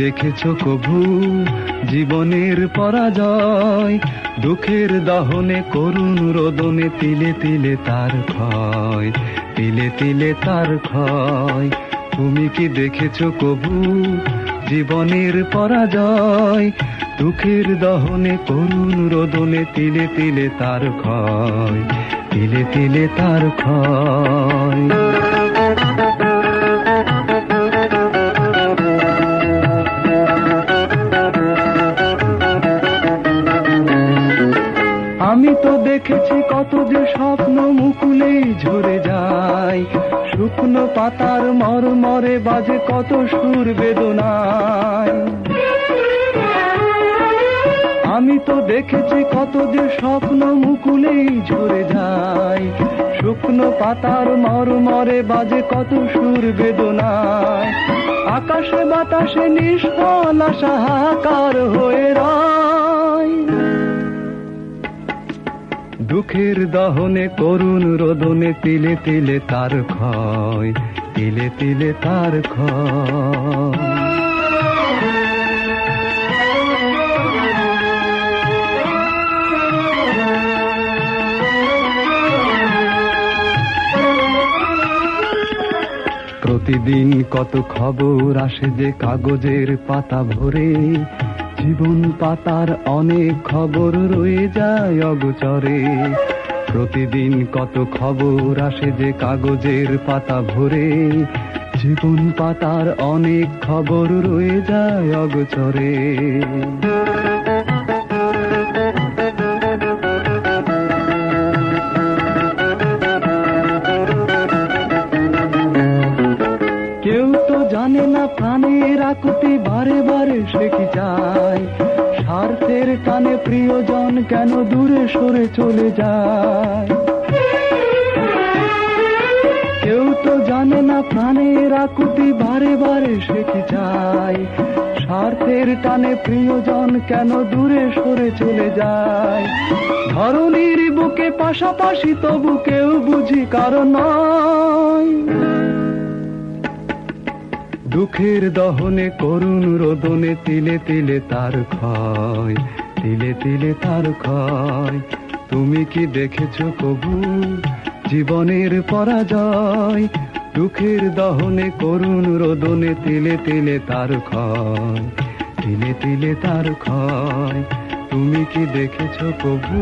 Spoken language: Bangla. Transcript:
দেখেছো কভু জীবনের পরাজয়? দুঃখের দহনে করুণ রোদনে তিলে তিলে তার ক্ষয়, তিলে তিলে তার ক্ষয়। তুমি কি দেখেছো কভু জীবনের পরাজয়? দুঃখের দহনে করুণ রোদনে তিলে তিলে তার ক্ষয়, তিলে তিলে তার ক্ষয়। আমি তো দেখেছি কত যে স্বপ্ন মুকুলেই ঝরে যায়, শুকনো পাতার মরমরে বাজে কত সুর বেদনায়। আমি তো দেখেছি কত যে স্বপ্ন মুকুলেই ঝরে যায়, শুকনো পাতার মরমরে বাজে কত সুর বেদনায়। আকাশে বাতাসে নিষ্ফল আশা হাহাকার হয়ে রয়, দুঃখের দহনে করুণ রোদনে তিলে তিলে তার ক্ষয়, তিলে তিলে তার ক্ষয়। প্রতিদিন কত খবর আসে যে কাগজের পাতা ভরে, জীবন পাতার অনেক খবর রয়ে যায় অগোচরে। প্রতিদিন কত খবর আসে যে কাগজের পাতা ভরে, জীবন পাতার অনেক খবর রয়ে যায় অগোচরে। কেউ তো জানে না প্রাণের আকুতি বারে বারে সে কি চায়, স্বার্থের টানে প্রিয়জন কেন দূরে সরে চলে যায়। কেউ তো জানে না প্রাণের আকুতি বারে বারে সে কি চায়, স্বার্থের টানে প্রিয়জন কেন দূরে সরে চলে যায়। ধরণীর বুকে পাশাপাশি তবু কেউ বুঝি কারণ নয়, দুঃখের দহনে করুণ রোদনে তিলে তিলে তার ক্ষয়, তিলে তিলে তার ক্ষয়। তুমি কি দেখেছো কভু জীবনের পরাজয়? দুঃখের দহনে করুণ রোদনে তিলে তিলে তার ক্ষয়, তিলে তিলে তার ক্ষয়। তুমি কি দেখেছো কভু?